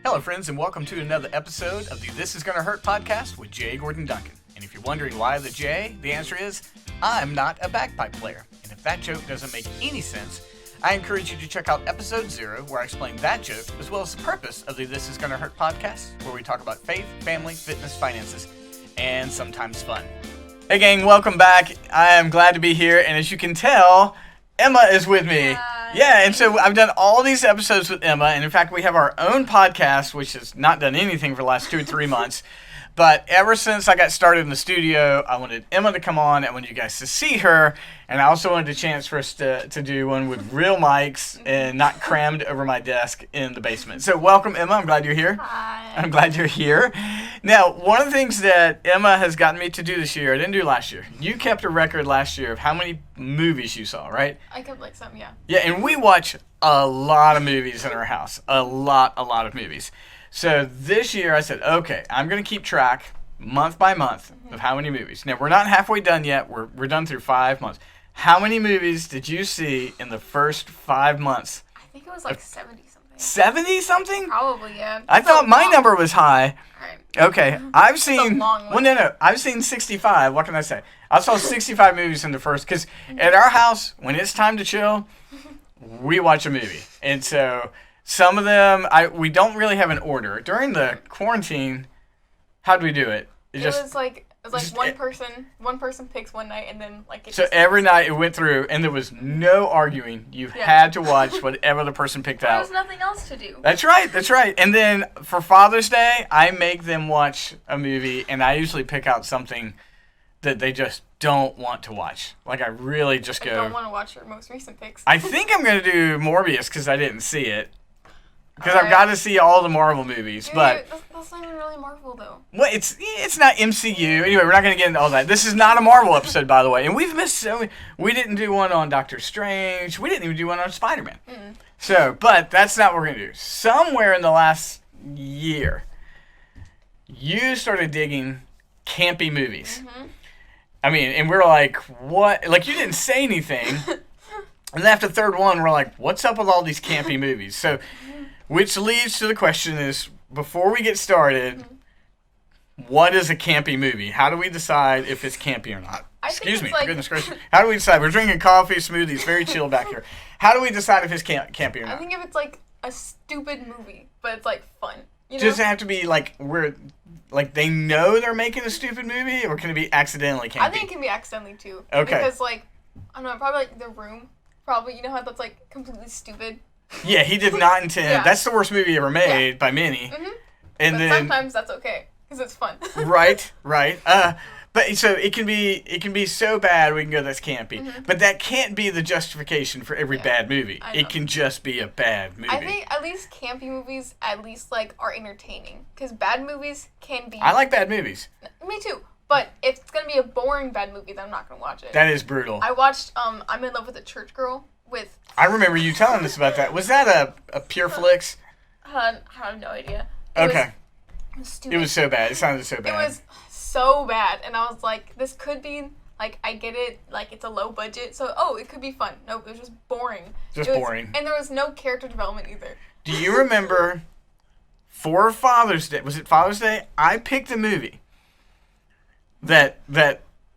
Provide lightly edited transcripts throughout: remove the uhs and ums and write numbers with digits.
Hello, friends, and welcome to another episode of the This Is Gonna Hurt podcast with J. Gordon Duncan. And if you're wondering why the J, the answer is, I'm not a bagpipe player. And if that joke doesn't make any sense, I encourage you to check out episode 0, where I explain that joke, as well as the purpose of the This Is Gonna Hurt podcast, where we talk about faith, family, fitness, finances, and sometimes fun. Hey gang, welcome back. I am glad to be here, and as you can tell, Emma is with me. Yeah, and so I've done all these episodes with Emma, and in fact, we have our own podcast, which has not done anything for the last 2 or 3 months. But ever since I got started in the studio, I wanted Emma to come on. I wanted you guys to see her, and I also wanted a chance for us to do one with real mics and not crammed over my desk in the basement. So welcome, Emma. I'm glad you're here. Hi. I'm glad you're here. Now, one of the things that Emma has gotten me to do this year, I didn't do last year. You kept a record last year of how many movies you saw, right? I kept like some, yeah. Yeah, and we watch a lot of movies in our house. A lot of movies. So this year I said, okay, I'm going to keep track month by month of how many movies. Now, we're not halfway done yet. We're done through 5 months. How many movies did you see in the first 5 months? I think it was like 70-something. 70-something? Probably, yeah. I thought my number was high. Alright. Okay, I've seen... long Well, no. I've seen 65. What can I say? I saw 65 movies in the first... Because at our house, when it's time to chill, we watch a movie. And so... Some of them, we don't really have an order. During the quarantine, how do we do it? It was like one person picks one night and then like so every night it went through and there was no arguing. You had to watch whatever the person picked out. There was nothing else to do. That's right. And then for Father's Day, I make them watch a movie and I usually pick out something that they just don't want to watch. Like I really just go... I don't want to watch your most recent picks. I think I'm going to do Morbius because I didn't see it. Because I've got to see all the Marvel movies, but... That's not even really Marvel, though. Well, it's not MCU. Anyway, we're not going to get into all that. This is not a Marvel episode, by the way. And we've missed so many... We didn't do one on Doctor Strange. We didn't even do one on Spider-Man. Mm-mm. So, but that's not what we're going to do. Somewhere in the last year, you started digging campy movies. Mm-hmm. I mean, and we're like, what? Like, you didn't say anything. And then after the third one, we're like, what's up with all these campy movies? So... Which leads to the question is, before we get started, what is a campy movie? How do we decide if it's campy or not? Excuse me, for goodness gracious. How do we decide? We're drinking coffee, smoothies, very chill back here. How do we decide if it's campy or not? I think if it's like a stupid movie, but it's like fun. You know? Does it have to be like they know they're making a stupid movie, or can it be accidentally campy? I think it can be accidentally too. Okay. Because like, I don't know, probably like The Room. Probably, you know how that's like completely stupid. Yeah, he did not intend. Yeah. That's the worst movie ever made by many. Mm-hmm. And but then sometimes that's okay because it's fun. Right. But so it can be so bad we can go that's campy. Mm-hmm. But that can't be the justification for every bad movie. It can just be a bad movie. I think at least campy movies like are entertaining because bad movies can be. I like bad movies. Me too. But if it's gonna be a boring bad movie, then I'm not gonna watch it. That is brutal. I watched I'm in Love with a Church Girl with. I remember you telling us about that. Was that a Pure Flix? I have no idea. Okay. It was stupid. It was so bad. It sounded so bad. It was so bad, and I was like, this could be like I get it, like it's a low budget, so it could be fun. Nope, it was just boring. Boring. And there was no character development either. Do you remember for Father's Day? Was it Father's Day? I picked a movie that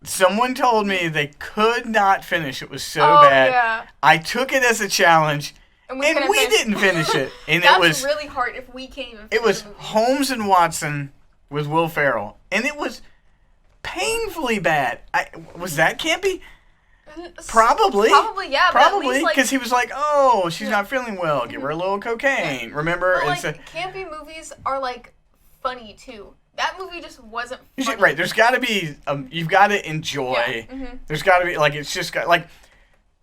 someone told me they could not finish. It was so bad. Yeah. I took it as a challenge, and we didn't finish it. And That's it was really hard if we can't even finish it was the movie. Holmes and Watson with Will Ferrell, and it was painfully bad. Was that campy? Probably. Probably, yeah. Probably, because he was like, "Oh, she's not feeling well. Give her a little cocaine." Remember? But, like, campy movies are like funny too. That movie just wasn't funny. Right. There's got to be. You've got to enjoy. Yeah. Mm-hmm. There's got to be it's just got like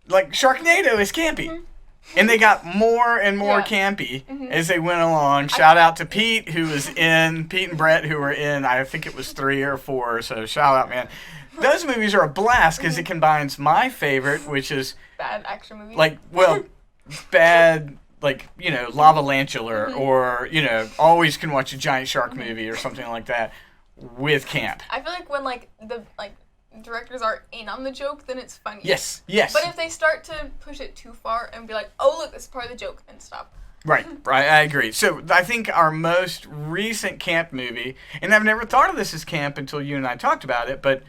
Sharknado is campy. Mm-hmm. And they got more and more campy as they went along. Shout out to Pete, Pete and Brett, who were in, I think it was 3 or 4. So shout out, man. Those movies are a blast because it combines my favorite, which is bad action movies. Bad, Lava Lantula, or always can watch a giant shark movie or something like that with camp. I feel like when the directors are in on the joke, then it's funny. Yes. But if they start to push it too far and be like, oh, look, this is part of the joke, then stop. Right, I agree. So I think our most recent camp movie, and I've never thought of this as camp until you and I talked about it, but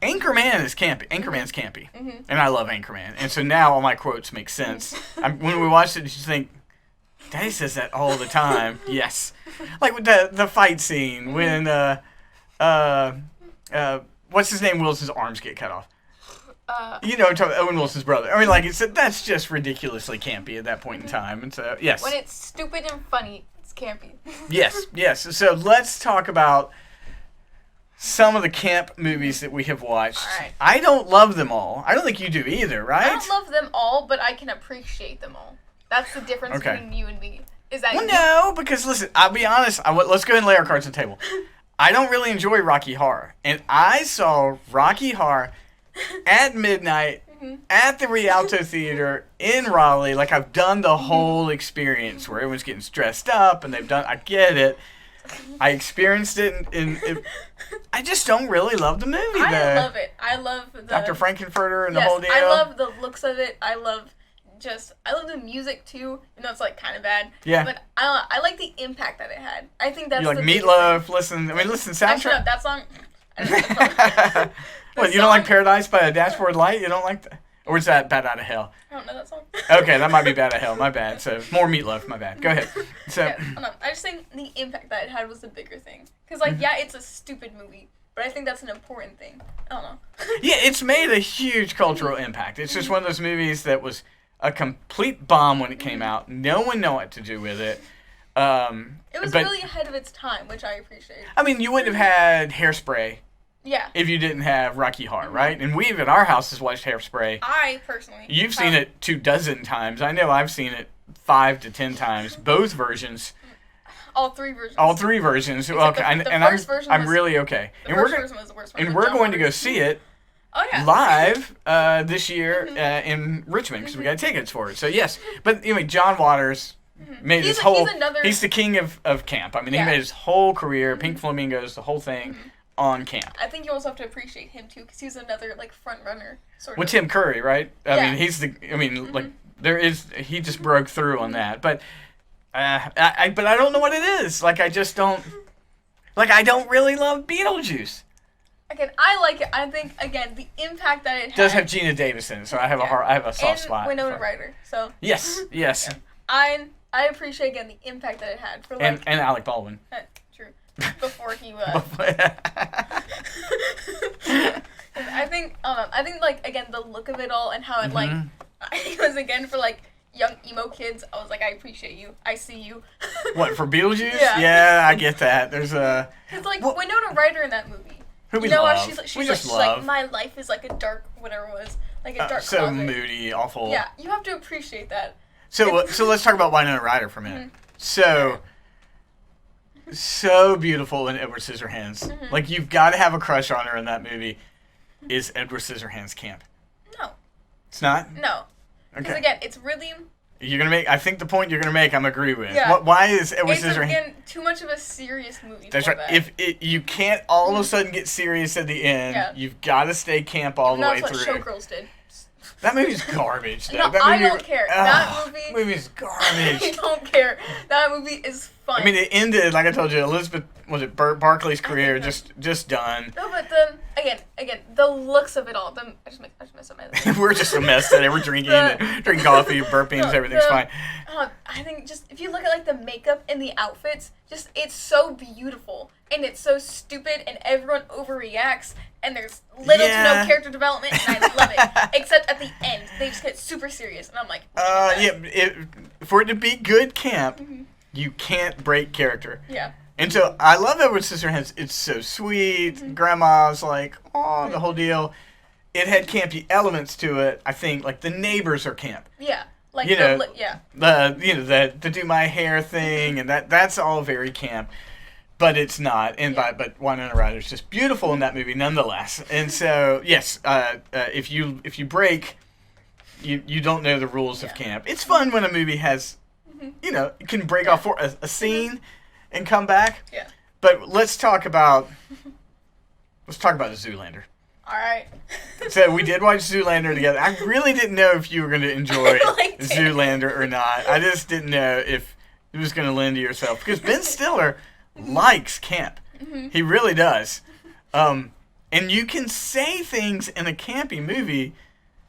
Anchorman is campy. Anchorman's campy, and I love Anchorman. And so now all my quotes make sense. When we watched it, you think, Daddy says that all the time. Yes, like with the fight scene when what's his name? Wilson's arms get cut off. You know, Owen Wilson's brother. I mean, like, that's just ridiculously campy at that point in time. And so, yes. When it's stupid and funny, it's campy. Yes. So let's talk about some of the camp movies that we have watched. All right. I don't love them all. I don't think you do either, right? I don't love them all, but I can appreciate them all. That's the difference between you and me. Is that no, because listen, I'll be honest. Let's go ahead and lay our cards on the table. I don't really enjoy Rocky Horror. And I saw Rocky Horror at midnight at the Rialto Theater in Raleigh. Like, I've done the whole experience where everyone's getting stressed up and I get it. I experienced it and I just don't really love the movie. I love it. I love the Dr. Frankenfurter and the whole deal. I love the looks of it. I love the music too. You know, it's like kind of bad. Yeah. But I like the impact that it had. I think that's you like the Meatloaf. Listen soundtrack. Actually, that song. I don't know that song. What, you don't like Paradise by a Dashboard Light? You don't like that? Or is that Bad Out of Hell? I don't know that song. Okay, that might be Bad Out of Hell. My bad. So, more Meatloaf. My bad. Go ahead. So, I just think the impact that it had was the bigger thing. Because, like, yeah, it's a stupid movie, but I think that's an important thing. I don't know. Yeah, it's made a huge cultural impact. It's just one of those movies that was a complete bomb when it came out. No one knew what to do with it. It was really ahead of its time, which I appreciate. I mean, you wouldn't have had Hairspray. Yeah. If you didn't have Rocky Horror, right? And we've at our house has watched Hairspray. I personally. You've seen it 24 times. I know I've seen it 5 to 10 times. Both versions. All 3 versions. All 3 versions. Except Okay, I'm really okay. The first version was the worst one. And we're going to go see it. Oh, yeah. Live this year in Richmond because we got tickets for it. So yes, but anyway, John Waters made his whole. He's the king of camp. I mean, he made his whole career, Pink Flamingos, the whole thing. On camp. I think you also have to appreciate him too, because he's another like front runner sort of. With Tim Curry, right? I mean, he's the. I mean, like he just broke through on that, but I don't know what it is. Like, I just don't. Like, I don't really love Beetlejuice. Again, I like it. I think again the impact that it does have Gina Davis in it, so I have a soft spot. And Winona Ryder. So. Yes. Yeah. I appreciate again the impact that it had for like. And Alec Baldwin. True. Before he was. I think like again the look of it all and how it like it was again for like young emo kids. I was like, I appreciate you. I see you. What, for Beetlejuice? Yeah. Yeah, I get that. There's it's like Winona Ryder in that movie. Who we love. She's like my life is like a dark whatever it was like a dark so closet. moody, awful. Yeah, you have to appreciate that. So let's talk about Winona Ryder for a minute. So beautiful in Edward Scissorhands. Like, you've got to have a crush on her in that movie. Is Edward Scissorhands camp? No. It's not? No. Because Okay. again, it's really. You're gonna make. I think the point you're gonna make, I'm agree with. Yeah. Why is Edward It's Scissorhands? again too much of a serious movie. That's for right. That. You can't all of a sudden get serious at the end. You've got to stay camp all the way that's through. what Showgirls did. That movie's garbage. Though. No, I don't care. That movie's garbage. I don't care. That movie is fun. I mean, it ended, like I told you, Elizabeth, was it Barkley's career just done. No, but again, the looks of it all. I just messed up my We're just a mess today. We're drinking coffee, burping, everything's fine. I think just if you look at like the makeup and the outfits, just it's so beautiful and it's so stupid and everyone overreacts and there's little to no character development and I love it. Except at the end, they just get super serious and I'm like, for it to be good camp, you can't break character. Yeah. And so I love Edward Scissorhands. It's so sweet. Grandma's like, oh, the whole deal. It had campy elements to it. I think like the neighbors are camp. Yeah. Like the do my hair thing and that's all very camp, but it's not. And but Winona Ryder's just beautiful in that movie nonetheless. And so yes, if you break, you don't know the rules of camp. It's fun when a movie has, can break off for a scene and come back. Yeah. But let's talk about Zoolander. Alright. So we did watch Zoolander together. I really didn't know if you were going to enjoy Zoolander or not. I just didn't know if it was going to lend to yourself. Because Ben Stiller likes camp. Mm-hmm. He really does. And you can say things in a campy movie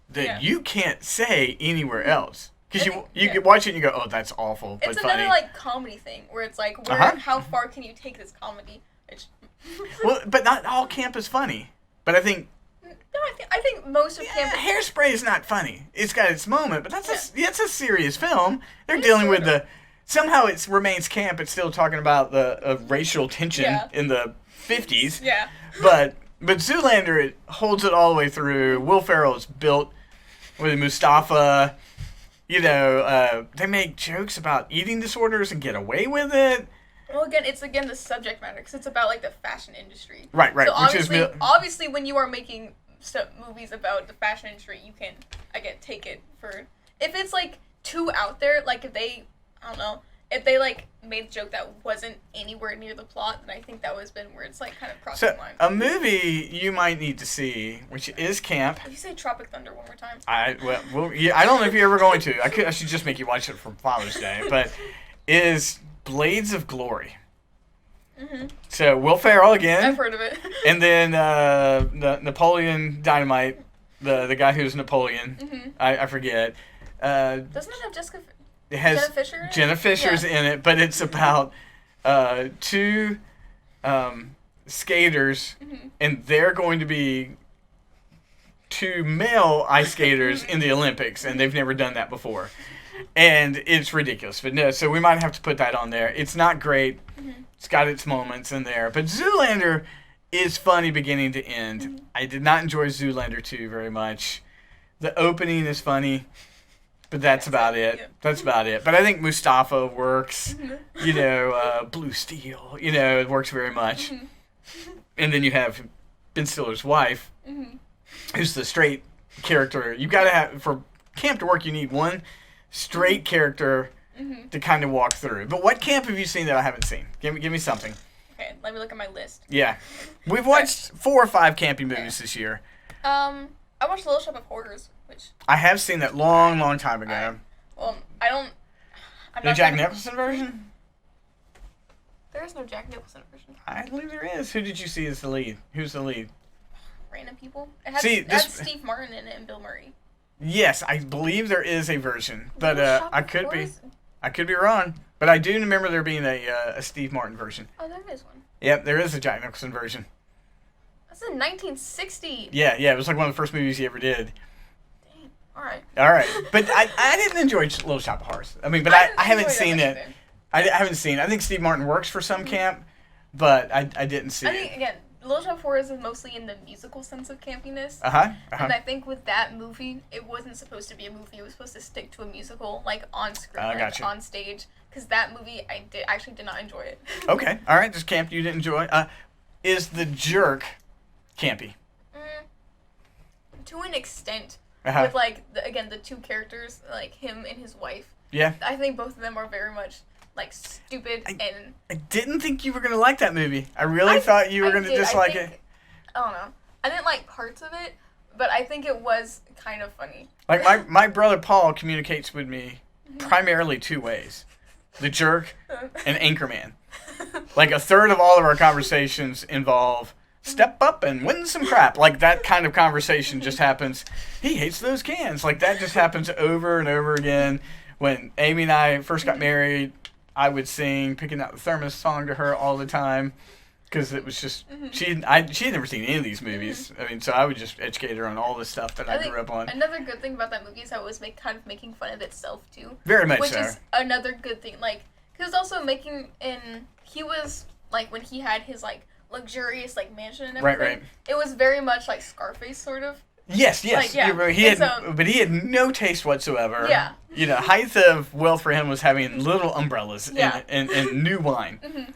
that you can't say anywhere else. Because you can watch it and you go, oh, that's awful, but it's funny. another, comedy thing where it's like, how far can you take this comedy? Well, but not all camp is funny. But I think... No, I think most of camp... Hairspray is not funny. It's got its moment, but that's a serious film. They're dealing with the... Somehow it remains camp. It's still talking about the racial tension in the 50s. Yeah. But Zoolander, it holds it all the way through. Will Ferrell is built with Mustafa. They make jokes about eating disorders and get away with it. Well, it's the subject matter because it's about the fashion industry. Right. So obviously, when you are making movies about the fashion industry, you can take it for if it's too out there. If they, I don't know, if they made a joke that wasn't anywhere near the plot, then I think that was been where it's kind of crossing the line. A movie you might need to see, which is camp. If you say Tropic Thunder one more time. I don't know if you're ever going to. I should just make you watch it for Father's Day, but is Blades of Glory. Mm-hmm. So Will Ferrell again. I've heard of it. And then the Napoleon Dynamite, the guy who's Napoleon. Mm-hmm. I forget. Doesn't it have Jessica? It has Jenna Fisher. Jenna Fisher's in it, but it's about two skaters, and they're going to be two male ice skaters in the Olympics, and they've never done that before. And it's ridiculous. But no, so we might have to put that on there. It's not great. Mm-hmm. It's got its moments in there. But Zoolander is funny beginning to end. Mm-hmm. I did not enjoy Zoolander 2 very much. The opening is funny, but that's about it. Yeah. That's about it. But I think Mustafa works. Mm-hmm. Blue Steel, it works very much. Mm-hmm. And then you have Ben Stiller's wife, who's the straight character. You got to have, for camp to work, you need one straight character to kind of walk through. But what camp have you seen that I haven't seen? Give me something. Okay, let me look at my list. Yeah. We've watched 4 or 5 campy movies this year. I watched Little Shop of Horrors, which... I have seen that long time ago. Well, I don't... The Jack Nicholson version? There is no Jack Nicholson version. I believe there is. Who did you see as the lead? Who's the lead? Random people. It had Steve Martin in it and Bill Murray. Yes, I believe there is a version, but I could be wrong. But I do remember there being a Steve Martin version. Oh, there is one. Yep, there is a Jack Nicholson version. That's in 1960. Yeah, it was one of the first movies he ever did. Dang. All right. But I didn't enjoy Little Shop of Horrors. I mean, but I haven't seen it. I haven't seen it. I think Steve Martin works for some camp, but I didn't see it. I think, again, Little Shop of Horrors is mostly in the musical sense of campiness. And I think with that movie, it wasn't supposed to be a movie. It was supposed to stick to a musical, on screen, on stage. Because that movie, I actually did not enjoy it. Okay. All right. Just camp you didn't enjoy. Is The Jerk campy? To an extent. With, the two characters, him and his wife. Yeah. I think both of them are very much... stupid and... I didn't think you were going to like that movie. I really thought you were going to dislike it. I don't know. I didn't like parts of it, but I think it was kind of funny. My brother Paul communicates with me primarily 2 ways. The Jerk and Anchorman. A third of all of our conversations involve step up and win some crap. That kind of conversation just happens. He hates those cans. That just happens over and over again. When Amy and I first got married, I would sing Picking Out the Thermos song to her all the time because it was just she had never seen any of these movies. I mean, so I would just educate her on all the stuff that I grew up on. Another good thing about that movie is how it was kind of making fun of itself too. Very much which so. Which is another good thing. Because also he was when he had his luxurious mansion and everything. Right. It was very much like Scarface sort of. Yes. But he had no taste whatsoever. Yeah. Height of wealth for him was having little umbrellas and new wine. Mm-hmm.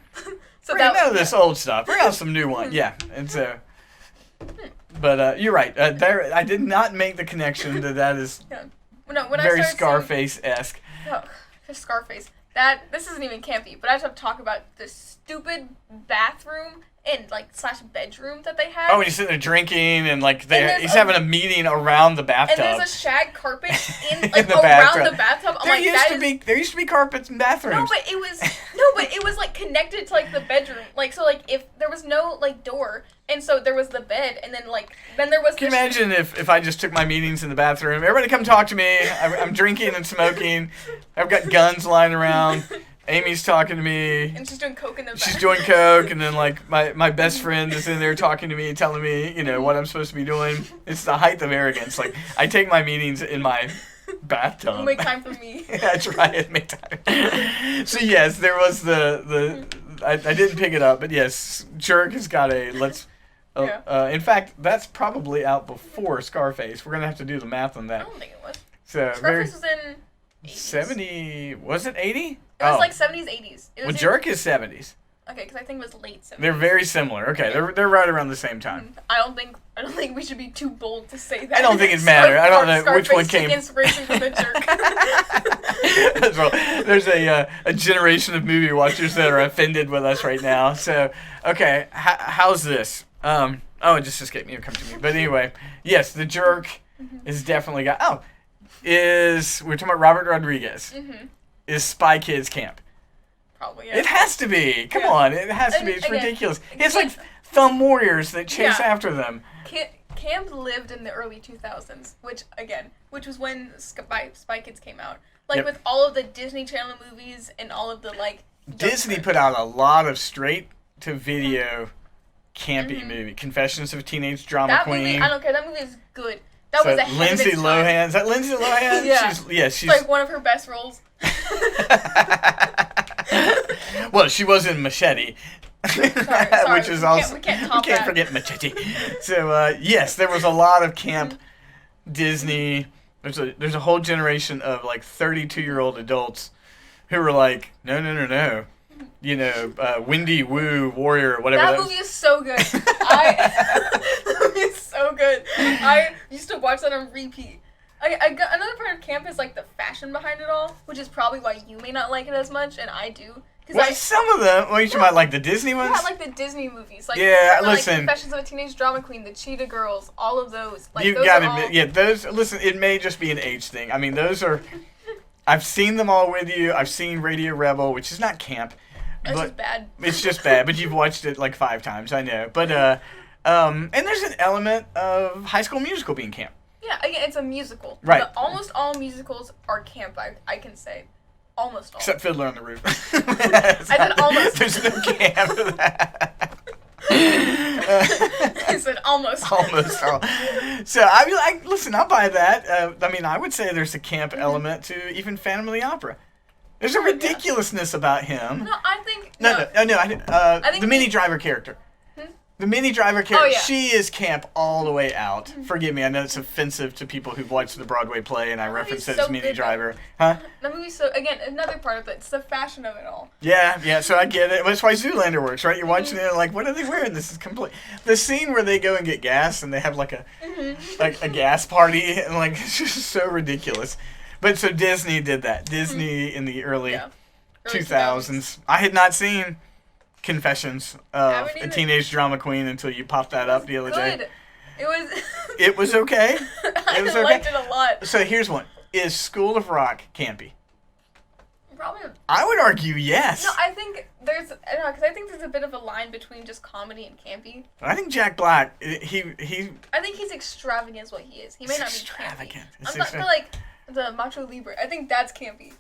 So bring out this old stuff. Bring out some new wine. Yeah. And so, but you're right. I did not make the connection that is very Scarface-esque. No, Scarface. This isn't even campy, but I have to talk about the stupid bathroom and like slash bedroom that they had. Oh, and he's sitting there drinking, and like And he's having a meeting around the bathtub. And there's a shag carpet in like in the around bathtub. the bathtub. I'm There used to be carpets in bathrooms. No, but it was like connected to like the bedroom. Like so, like if there was no like door, and so there was the bed, and then there was. Can you imagine if I just took my meetings in the bathroom? Everybody come talk to me. I'm drinking and smoking. I've got guns lying around. Amy's talking to me. And she's doing coke in the bathroom. She's doing coke, and then like my best friend is in there talking to me, telling me what I'm supposed to be doing. It's the height of arrogance. Like I take my meetings in my bathtub. Make time for me. That's right. Make time. So yes, there was the I didn't pick it up, but yes, Jerk has got a in fact, that's probably out before Scarface. We're gonna have to do the math on that. I don't think it was. So Scarface was in 80s. 70. Was it 80? It was like 70s, 80s. Well, Jerk is 70s. Okay, because I think it was late 70s. They're very similar. Okay, they're right around the same time. I don't think we should be too bold to say that. I don't think it matters. I don't know Scarface which one came. took inspiration from the Jerk. Well, there's a generation of movie watchers that are offended with us right now. So, okay, how's this? Oh, it just escaped me. It come to me. But anyway, yes, the Jerk is definitely got. Oh, we're talking about Robert Rodriguez? Is Spy Kids camp? Probably. Yeah. It has to be. Come on, it has to be. It's ridiculous. It's like thumb warriors that chase after them. Camp lived in the early 2000s, which was when Spy Kids came out. Like with all of the Disney Channel movies and all of the like. Disney put out a lot of straight-to-video campy movie. Confessions of a Teenage Drama Queen. Movie, I don't care. That movie is good. That was ahead Lindsay of its time. Lohan. Is that Lindsay Lohan? Yeah. She's like one of her best roles. Well, she was in Machete. Sorry. Which is also we can't forget Machete. So yes, there was a lot of camp Disney. There's a whole generation of like 32-year-old adults who were like, no. Wendy Wu Warrior, whatever. That movie is so good. That movie is so good. I used to watch that on repeat. I got another part of camp is like the fashion behind it all, which is probably why you may not like it as much, and I do. Some of them. What, you talking about, like the Disney ones? Yeah, like the Disney movies. Like, listen. Like Confessions of a Teenage Drama Queen, the Cheetah Girls, all of those. Like, You've got to admit, those. Listen, it may just be an age thing. I mean, those are. I've seen them all with you. I've seen Radio Rebel, which is not camp. It's just bad. It's just bad, but you've watched it like 5 times, I know. But and there's an element of High School Musical being camp. Yeah, again, it's a musical. Right. But almost all musicals are camp, I can say. Almost all. Except Fiddler on the Roof. I said almost. There's no camp for that. I said almost. Almost all. So, listen, I'll buy that. I mean, I would say there's a camp element to even Phantom of the Opera. There's a ridiculousness about him. No, I think... I think the Minnie Driver character. The Minnie Driver character, she is camp all the way out. Forgive me, I know it's offensive to people who've watched the Broadway play, and I reference it as Minnie Driver. Huh? That movie's so... Again, another part of it. It's the fashion of it all. Yeah, so I get it. That's why Zoolander works, right? You're watching it and like, what are they wearing? This is complete... The scene where they go and get gas, and they have like a gas party, and like, it's just so ridiculous. But so Disney did that. Disney in the early 2000s. I had not seen Confessions of a Teenage Drama Queen until you popped that up the other day. It was... It was okay. I liked it a lot. So here's one. Is School of Rock campy? Probably. I would argue yes. No, I think there's... because I think there's a bit of a line between just comedy and campy. I think Jack Black, he... I think he's extravagant is what he is. He may not be extravagant. Campy. I'm not for like the Macho Libre. I think that's campy.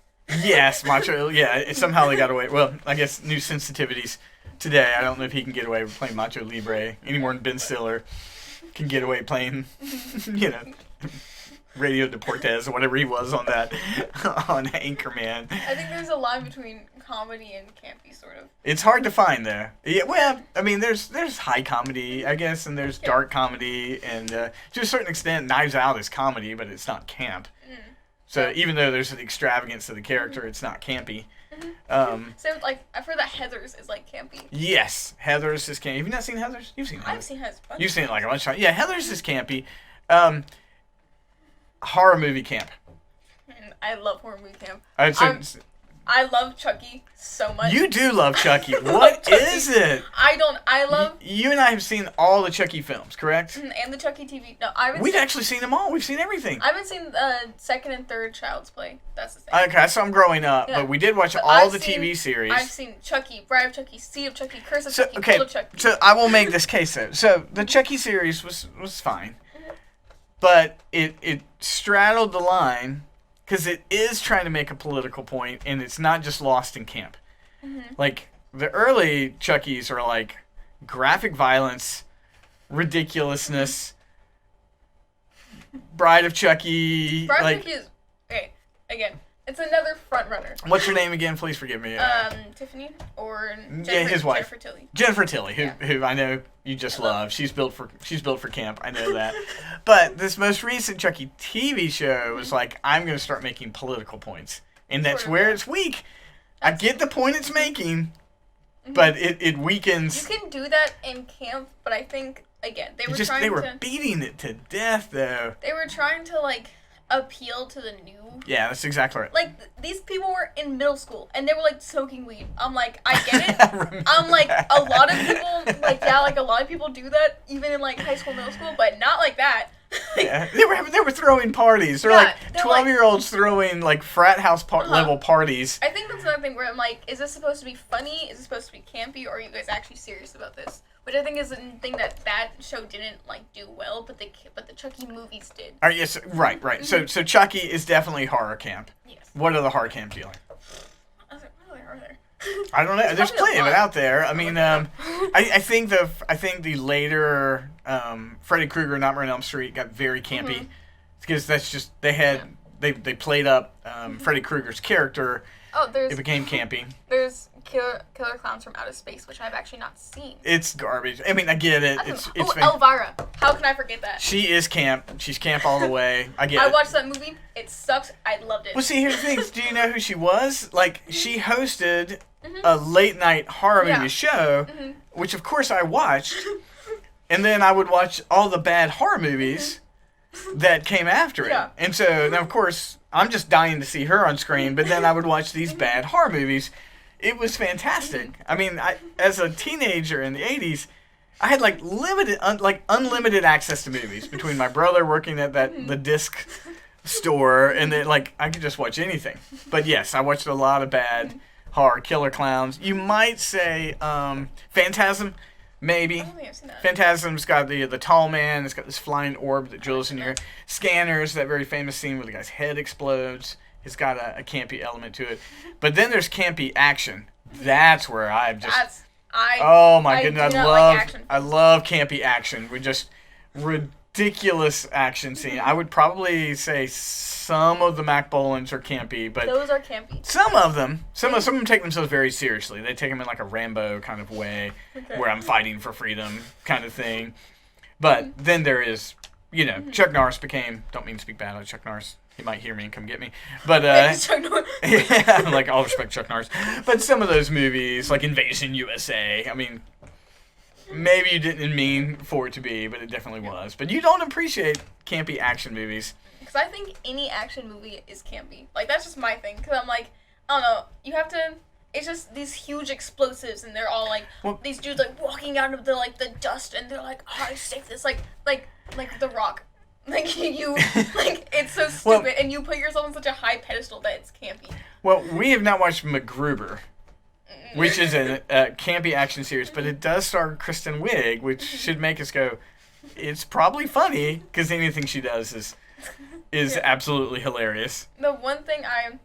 Yes, Macho. Yeah, somehow they got away. Well, I guess new sensitivities today. I don't know if he can get away with playing Macho Libre any more than Ben Stiller can get away playing, Radio Deportes or whatever he was on that, on Anchorman. I think there's a line between comedy and campy, sort of. It's hard to find there. Yeah, well, I mean, there's high comedy, I guess, and there's dark comedy, and to a certain extent, Knives Out is comedy, but it's not camp. So even though there's an extravagance to the character, it's not campy. So, like, I've heard that Heathers is, like, campy. Yes, Heathers is campy. Have you not seen Heathers? You've seen Heathers. I've seen Heathers. You've seen it like a bunch of times. Yeah, Heathers is campy. Horror movie camp. I love horror movie camp. I'd say I love Chucky so much. You do love Chucky. What is it? I love... You and I have seen all the Chucky films, correct? And the Chucky TV. No, I haven't We've actually seen them all. We've seen everything. I haven't seen second and third Child's Play. That's the thing. Okay, so I'm growing up, but we did watch all the TV series. I've seen Chucky, Bride of Chucky, Seed of Chucky, Curse of Chucky, Cult of Chucky. So I will make this case, though. So the Chucky series was fine, but it straddled the line... Because it is trying to make a political point, and it's not just lost in camp. Mm-hmm. Like, the early Chuckies are like graphic violence, ridiculousness, Bride of Chucky. Bride of Chucky is... Okay, again, it's another front runner. What's her name again? Please forgive me. Tiffany or Jennifer, yeah, his wife. Jennifer Tilly. Jennifer Tilly, who I know you just love. She's built for camp. I know that. But this most recent Chucky TV show was like, I'm going to start making political points, and that's where it's weak. I get the point it's making, but it weakens. You can do that in camp, but I think again they were beating it to death though. They were trying to like appeal to the new. Yeah, that's exactly right. Like, these people were in middle school, and they were, like, smoking weed. I'm like, I get it. I'm like, a lot of people, like, yeah, like, a lot of people do that, even in, like, high school, middle school, but not like that. Yeah, they were throwing parties. They're like 12-year-olds throwing, like, frat house level parties. I think that's another thing where I'm like, is this supposed to be funny? Is it supposed to be campy? Or are you guys actually serious about this? Which I think is the thing that show didn't like do well, but the Chucky movies did. Yes, right. Mm-hmm. So Chucky is definitely horror camp. Yes. What other horror camps do you like? I was like, what are there? I don't know. There's plenty of it out there. I mean, I think the later Freddy Krueger, Nightmare on Elm Street got very campy because that's just they played up Freddy Krueger's character. Oh, it became campy. There's Killer Clowns from Outer Space, which I've actually not seen. It's garbage. I mean, I get it. It's Elvira. How can I forget that? She is camp. She's camp all the way. I get it. I watched that movie. It sucks. I loved it. Well, see, here's the thing. Do you know who she was? Like, she hosted a late-night horror movie show, which, of course, I watched. And then I would watch all the bad horror movies that came after it. Yeah. And so, now, of course, I'm just dying to see her on screen, but then I would watch these bad horror movies. It was fantastic. I mean, as a teenager in the 80s, I had like unlimited access to movies between my brother working at the disc store, and then like I could just watch anything. But yes, I watched a lot of bad horror. Killer Clowns. You might say Phantasm, maybe. I don't think I've seen that. Phantasm's got the tall man. It's got this flying orb that drills in your Scanners. That very famous scene where the guy's head explodes. It's got a campy element to it. But then there's campy action. That's where I've just... oh my goodness, I love campy action. We're just ridiculous action scene. I would probably say some of the Mac Bolins are campy, but... Those are campy. Some of them take themselves very seriously. They take them in like a Rambo kind of way, where I'm fighting for freedom kind of thing. But then there is, Chuck Norris don't mean to speak bad on Chuck Norris. He might hear me and come get me. But, yeah, like, all respect Chuck Norris. But some of those movies, like Invasion USA, I mean, maybe you didn't mean for it to be, but it definitely was. But you don't appreciate campy action movies. Because I think any action movie is campy. Like, that's just my thing. Because I'm like, I don't know, you have to... It's just these huge explosives, and they're all, like, these dudes, like, walking out of the dust, and they're like, oh, I saved this. Like The Rock. Like, it's so stupid, and you put yourself on such a high pedestal that it's campy. Well, we have not watched MacGruber, which is a campy action series, but it does star Kristen Wiig, which should make us go, it's probably funny, because anything she does is absolutely hilarious. The one thing I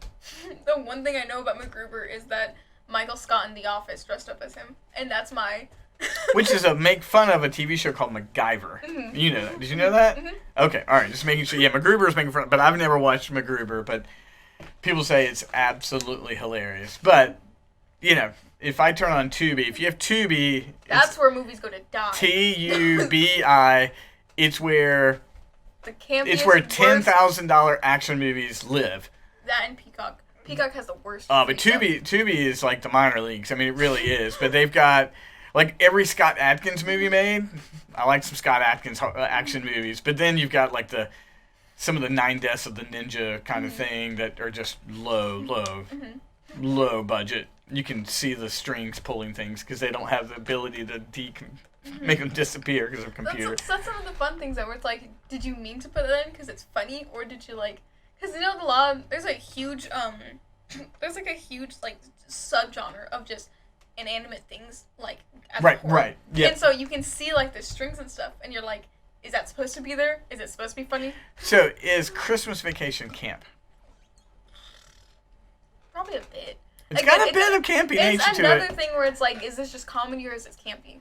know about MacGruber is that Michael Scott in The Office dressed up as him, and that's my... Which is a make fun of a TV show called MacGyver. Mm-hmm. You know that. Did you know that? Mm-hmm. Okay, all right. Just making sure. Yeah, MacGruber is making fun, but I've never watched MacGruber. But people say it's absolutely hilarious. But if I turn on Tubi, if you have Tubi, that's where movies go to die. TUBI. It's where $10,000 action movies live. That and Peacock. Peacock has the worst. But Tubi is like the minor leagues. I mean, it really is. But they've got. Like every Scott Adkins movie made, I like some Scott Adkins action movies. But then you've got like some of the 9 Deaths of the Ninja kind of thing that are just low. low budget. You can see the strings pulling things because they don't have the ability to make them disappear because of computer. That's some of the fun things that were like, did you mean to put it in because it's funny, or did you like? Because you know the law, there's a huge there's like a huge like subgenre of just inanimate things like as a whole. Right, yeah. And so you can see like the strings and stuff, and you're like, is that supposed to be there? Is it supposed to be funny? So is Christmas Vacation camp? Probably a bit. It's got a bit of campy nature to it. It's another thing where it's like, is this just comedy or is this campy?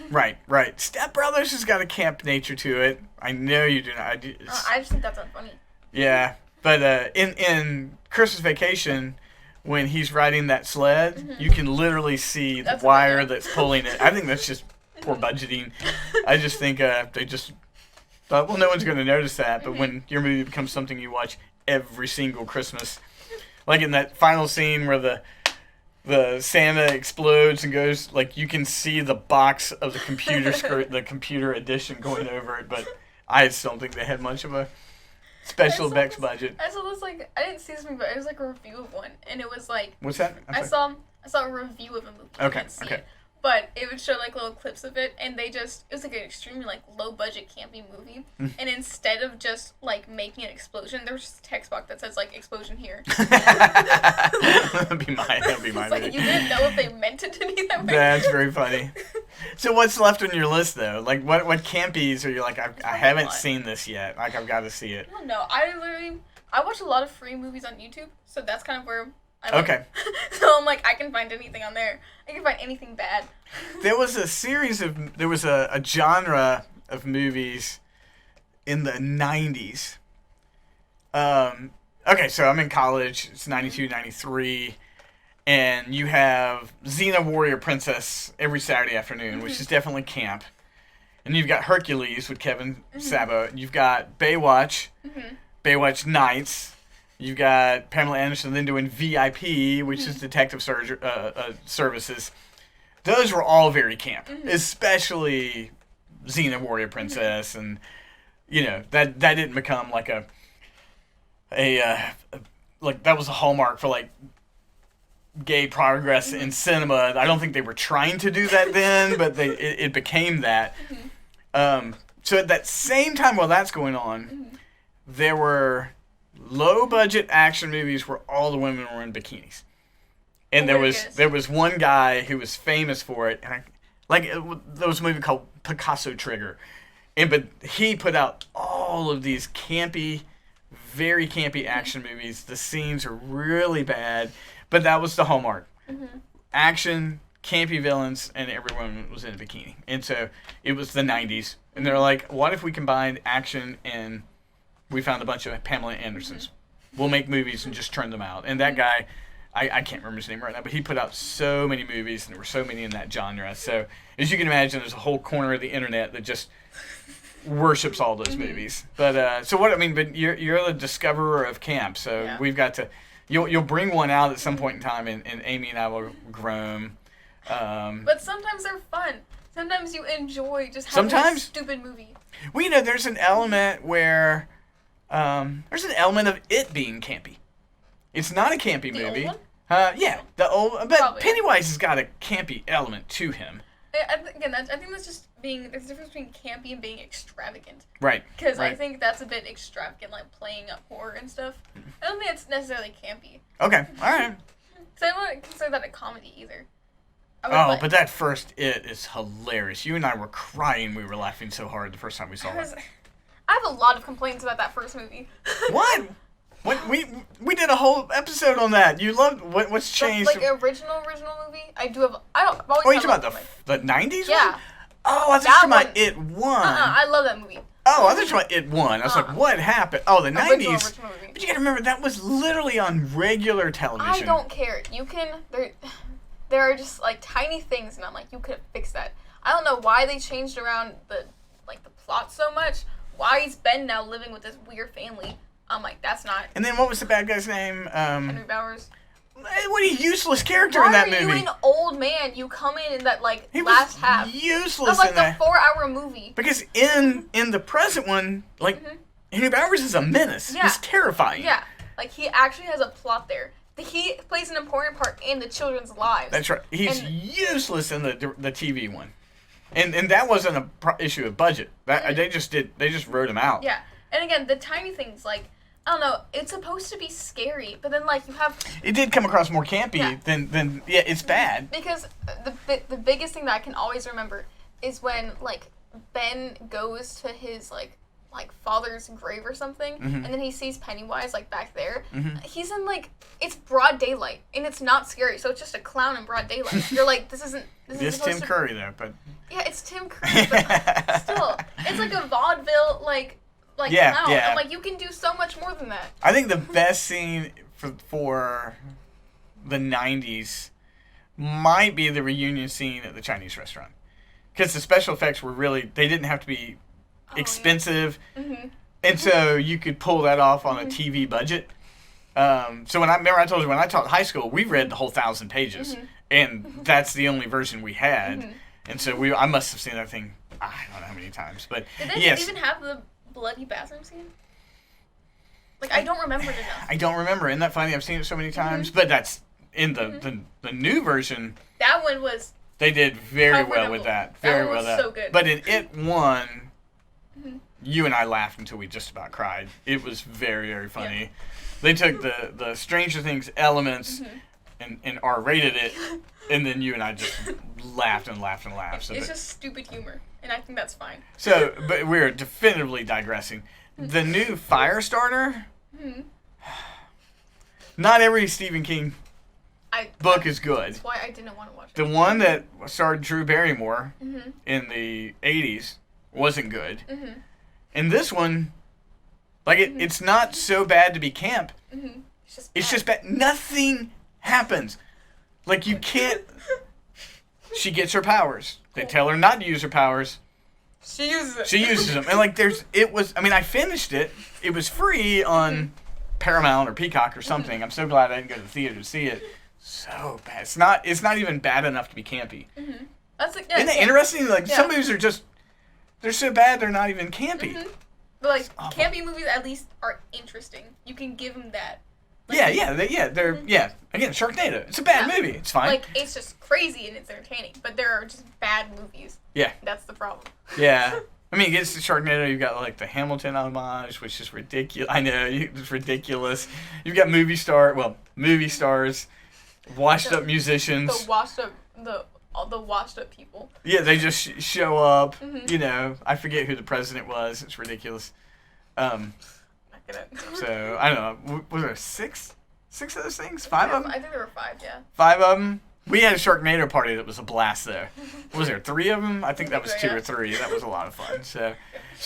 Right. Step Brothers has got a camp nature to it. I know you do not. I just think that's unfunny. Yeah, but in Christmas Vacation, when he's riding that sled, you can literally see the wire that's pulling it. I think that's just poor budgeting. I just think they just thought, well, no one's going to notice that. But when your movie becomes something you watch every single Christmas, like in that final scene where the Santa explodes and goes, like, you can see the box of the computer the computer edition going over it, but I just don't think they had much of a special effects budget. I saw this, like, I didn't see this movie, but it was like a review of one, and it was like... What's that? I saw a review of a movie. Okay. It, but it would show like little clips of it, and it was like an extremely like low budget campy movie. And instead of just like making an explosion, there was just a text box that says like explosion here. That'd be mine. It's like you didn't know if they meant it to be that way. That's very funny. So what's left on your list though? Like what campies are you like? I haven't seen this yet. Like I've got to see it. I don't know. I watch a lot of free movies on YouTube, so that's kind of where. Okay. So I'm like, I can find anything on there. I can find anything bad. There was a genre of movies in the 90s. Okay, so I'm in college. It's 92, 93. And you have Xena Warrior Princess every Saturday afternoon, which is definitely camp. And you've got Hercules with Kevin Sabo. You've got Baywatch, Baywatch Nights. You've got Pamela Anderson then doing VIP, which is Detective Services. Those were all very camp, especially Xena Warrior Princess, and you know that didn't become like a like that was a hallmark for like gay progress in cinema. I don't think they were trying to do that then, but it became that. So at that same time while that's going on, there were low-budget action movies where all the women were in bikinis. And there was one guy who was famous for it, and there was a movie called Picasso Trigger. But he put out all of these campy, very campy action movies. The scenes are really bad, but that was the hallmark. Action, campy villains, and everyone was in a bikini. And so it was the 90s. And they're like, what if we combined action and we found a bunch of Pamela Andersons? We'll make movies and just turn them out. And that guy, I can't remember his name right now, but he put out so many movies, and there were so many in that genre. So as you can imagine, there's a whole corner of the internet that just worships all those movies. But but you're the discoverer of camp, so we've got to. You'll bring one out at some point in time, and Amy and I will groom. But sometimes they're fun. Sometimes you enjoy just having a stupid movie. Well, you know, there's an element where there's an element of it being campy. It's not a campy movie. Old one? Yeah, the old. But Probably. Pennywise has got a campy element to him. I think that's just being. There's a difference between campy and being extravagant. Right. Because I think that's a bit extravagant, like playing up horror and stuff. I don't think it's necessarily campy. Okay. All right. Because I wouldn't consider that a comedy either. But that first It is hilarious. You and I were crying. We were laughing so hard the first time we saw it. I have a lot of complaints about that first movie. What? We did a whole episode on that. You loved what's changed? Like original movie. I do have. I've always. Oh, you talking about the 90s? Yeah. One? Oh, I thought you were talking about It Won. I love that movie. Oh, I thought you were talking about It Won. I was like, what happened? Oh, the 90s. Original movie. But you gotta remember that was literally on regular television. I don't care. You can. There are just like tiny things, and I'm like, you could have fixed that. I don't know why they changed around the plot so much. Why is Ben now living with this weird family? I'm like, that's not. And then what was the bad guy's name? Henry Bowers. What a useless character in that movie. Why are you an old man? You come in that he last was half. Useless of in that. The 4-hour movie. Because in the present one, Henry Bowers is a menace. Yeah. He's terrifying. Yeah, he actually has a plot there. he plays an important part in the children's lives. That's right. He's useless in the TV one, and that wasn't a issue of budget. They just wrote him out. Yeah, and again, the tiny things like. I don't know. It's supposed to be scary, but then like you have. It did come across more campy than it's bad. Because the biggest thing that I can always remember is when like Ben goes to his like father's grave or something, and then he sees Pennywise like back there. He's in like it's broad daylight and it's not scary, so it's just a clown in broad daylight. You're like, this isn't. It's Tim Curry though, but. Yeah, it's Tim Curry, but still, it's like a vaudeville like. Clown. I'm like, you can do so much more than that. I think the best scene for the 90s might be the reunion scene at the Chinese restaurant. Because the special effects were really, they didn't have to be expensive. Yeah. And so you could pull that off on a TV budget. So I told you when I taught high school, we read the whole 1,000 pages. And that's the only version we had. And so I must have seen that thing, I don't know how many times. But did they even have the bloody bathroom scene? Like, I don't remember it enough. I don't remember. Isn't that funny? I've seen it so many times. But that's in the new version. That one was. They did very well with that. Very well. That was so good. But in It 1, you and I laughed until we just about cried. It was very, very funny. Yeah. They took the Stranger Things elements and R-rated it, and then you and I just laughed and laughed and laughed. So it's just stupid humor. And I think that's fine. So, but we're definitively digressing. The new Firestarter. Not every Stephen King book is good. That's why I didn't want to watch it. The one that starred Drew Barrymore in the 80s wasn't good. And this one, like it's not so bad to be camp. It's just bad. Nothing happens. Like you can't. She gets her powers. They tell her not to use her powers. She uses it. She uses them. And like I finished it. It was free on Paramount or Peacock or something. I'm so glad I didn't go to the theater to see it. So bad. It's not even bad enough to be campy. That's like, Isn't it interesting? Like some movies are just, they're so bad they're not even campy. But like campy movies at least are interesting. You can give them that. Like, they're again, Sharknado. It's a bad movie. It's fine. Like it's just crazy and it's entertaining, but there are just bad movies. Yeah, that's the problem. Yeah, I mean, against the Sharknado, you've got like the Hamilton homage, which is ridiculous. I know it's ridiculous. You've got movie stars, washed up musicians. The washed up people. Yeah, they just show up. You know, I forget who the president was. It's ridiculous. So, I don't know. Was there six of those things? 5 of them? I think there were 5, yeah. 5 of them? We had a Sharknado party that was a blast, though. Was there 3 of them? I think that was 2 or 3. That was a lot of fun. So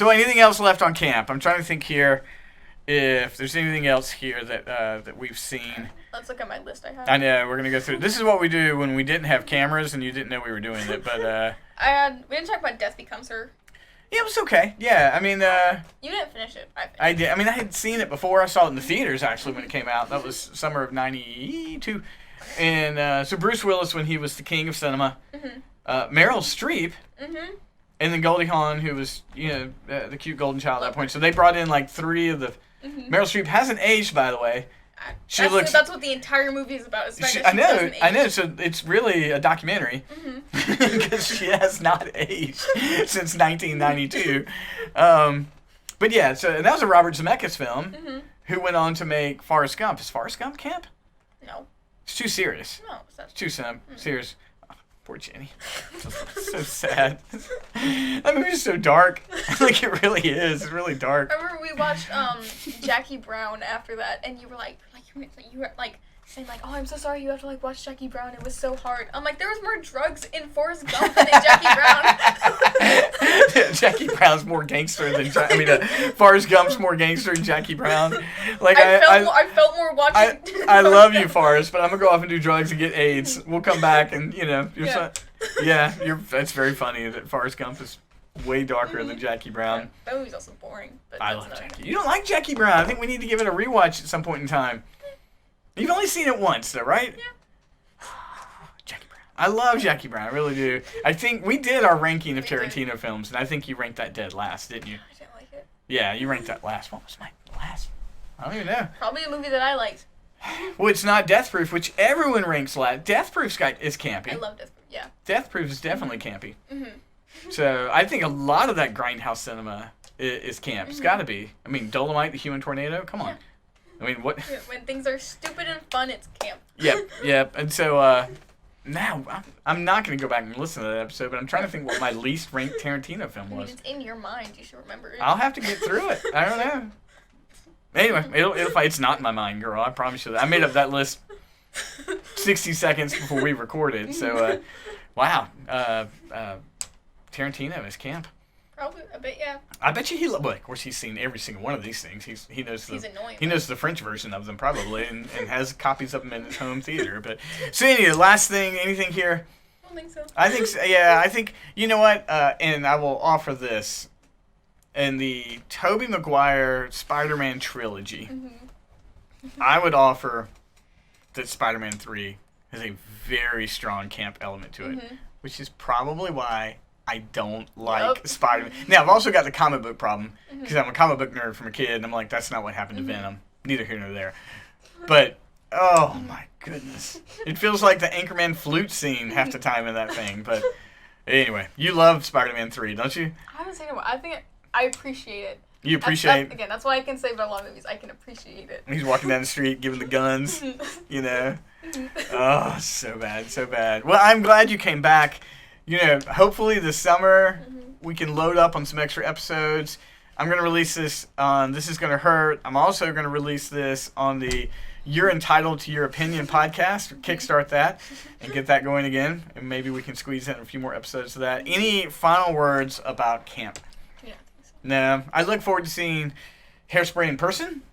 anything else left on camp? I'm trying to think here if there's anything else here that we've seen. Let's look at my list I have. I know. We're going to go through. This is what we do when we didn't have cameras and you didn't know we were doing it. But we didn't talk about Death Becomes Her. Yeah, it was okay. Yeah, I mean... you didn't finish it. I did. I mean, I had seen it before. I saw it in the theaters, actually, when it came out. That was summer of 92. And so Bruce Willis, when he was the king of cinema. Meryl Streep. And then Goldie Hawn, who was, the cute golden child at that point. So they brought in, like, 3 of the... Meryl Streep hasn't aged, by the way. That's what the entire movie is about. I know. So it's really a documentary because she has not aged since 1992. But yeah, so that was a Robert Zemeckis film. Who went on to make Forrest Gump? Is Forrest Gump camp? No. It's too serious. No, it's too serious. Oh, poor Jenny. So sad. That movie's so dark. Like it really is. It's really dark. I remember we watched Jackie Brown after that, and you were like saying like, "Oh, I'm so sorry you have to like watch Jackie Brown. It was so hard." I'm like, there was more drugs in Forrest Gump than in Jackie Brown. Jackie Brown's more gangster than Forrest Gump's more gangster than Jackie Brown. Like I felt more watching. I love you, Forrest, but I'm gonna go off and do drugs and get AIDS. We'll come back and it's very funny that Forrest Gump is way darker than Jackie Brown. That movie's also boring. But I love Jackie. You don't like Jackie Brown? I think we need to give it a rewatch at some point in time. You've only seen it once, though, right? Yeah. Jackie Brown. I love Jackie Brown. I really do. I think we did our ranking of Tarantino films, and I think you ranked that dead last, didn't you? I didn't like it. Yeah, you ranked that last. What was my last? I don't even know. Probably a movie that I liked. Well, it's not Death Proof, which everyone ranks last. Death Proof is campy. I love Death Proof, yeah. Death Proof is definitely campy. Mm-hmm. So I think a lot of that grindhouse cinema is camp. It's got to be. I mean, Dolomite, the Human Tornado. Come on. Yeah. I mean, what? When things are stupid and fun, it's camp. Yep. And so now I'm not going to go back and listen to that episode, but I'm trying to think what my least ranked Tarantino film was. It's in your mind. You should remember it. I'll have to get through it. I don't know. Anyway, it's not in my mind, girl. I promise you that. I made up that list 60 seconds before we recorded. So, wow. Tarantino is camp. Probably, I bet, yeah. I bet you well, of course, he's seen every single one of these things. He knows He's annoying. He knows the French version of them, probably, and has copies of them in his home theater. But so anyway, last thing, anything here? I don't think so. I think so, yeah. I think, you know what? And I will offer this. In the Tobey Maguire Spider-Man trilogy, I would offer that Spider-Man 3 has a very strong camp element to it, which is probably why I don't like Spider-Man. Now, I've also got the comic book problem, because I'm a comic book nerd from a kid, and I'm like, that's not what happened to Venom. Neither here nor there. But, oh my goodness. It feels like the Anchorman flute scene half the time in that thing. But anyway, you love Spider-Man 3, don't you? I haven't seen it. I think I appreciate it. You appreciate... Again, that's why I can say about a lot of movies. I can appreciate it. He's walking down the street giving the guns, you know. Oh, so bad, so bad. Well, I'm glad you came back. You know, hopefully this summer we can load up on some extra episodes. I'm going to release this on This Is Gonna Hurt. I'm also going to release this on the You're Entitled to Your Opinion podcast. Kickstart that and get that going again. And maybe we can squeeze in a few more episodes of that. Any final words about camp? No, I look forward to seeing Hairspray in person.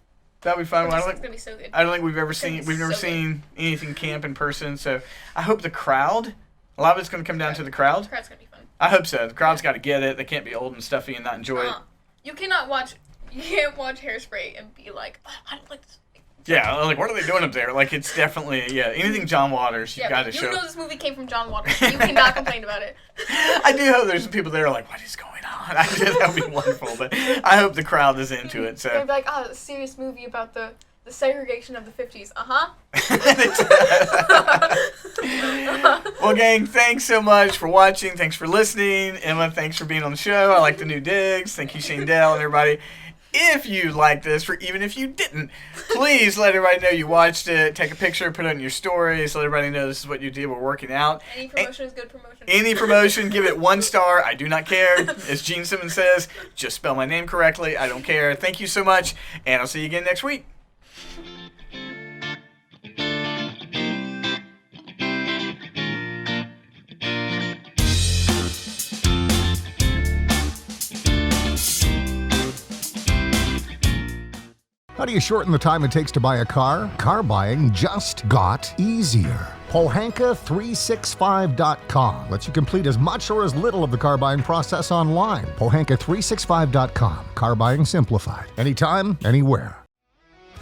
That'll be fun. It's gonna be so good. I don't think we've never seen anything camp in person. So I hope the crowd. A lot of it's gonna come down to the crowd. The crowd's gonna be fun. I hope so. The crowd's got to get it. They can't be old and stuffy and not enjoy it. You can't watch Hairspray and be like, oh, I don't like this. Yeah, like what are they doing up there? Like it's definitely anything John Waters. You got to show. You know this movie came from John Waters. You cannot complain about it. I do hope there's some people there like, what is going on? That would be wonderful. But I hope the crowd is into it. So they'd be like, oh, a serious movie about the segregation of the 50s. Well, gang, thanks so much for watching. Thanks for listening. Emma, thanks for being on the show. I like the new digs. Thank you, Shane Dell, and everybody. If you like this, or even if you didn't, please let everybody know you watched it. Take a picture, put it on your stories, let everybody know this is what you did. We're working out. Any promotion is good promotion. Any promotion, give it 1 star. I do not care. As Gene Simmons says, just spell my name correctly. I don't care. Thank you so much, and I'll see you again next week. How do you shorten the time it takes to buy a car? Car buying just got easier. Pohanka365.com lets you complete as much or as little of the car buying process online. Pohanka365.com. Car buying simplified. Anytime, anywhere.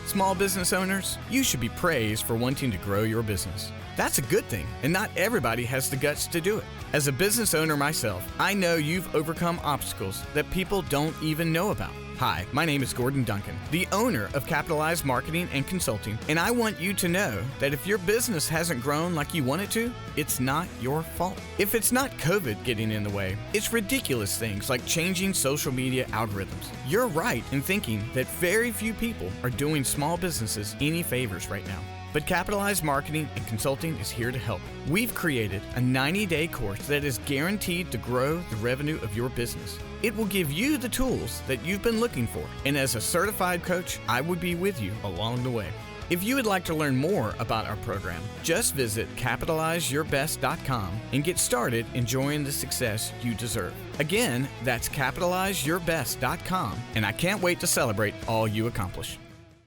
Small business owners, you should be praised for wanting to grow your business. That's a good thing, and not everybody has the guts to do it. As a business owner myself, I know you've overcome obstacles that people don't even know about. Hi, my name is Gordon Duncan, the owner of Capitalized Marketing and Consulting, and I want you to know that if your business hasn't grown like you want it to, it's not your fault. If it's not COVID getting in the way, it's ridiculous things like changing social media algorithms. You're right in thinking that very few people are doing small businesses any favors right now. But Capitalized Marketing and Consulting is here to help. We've created a 90-day course that is guaranteed to grow the revenue of your business. It will give you the tools that you've been looking for, and as a certified coach, I would be with you along the way. If you would like to learn more about our program, just visit CapitalizeYourBest.com and get started enjoying the success you deserve. Again, that's CapitalizeYourBest.com, and I can't wait to celebrate all you accomplish.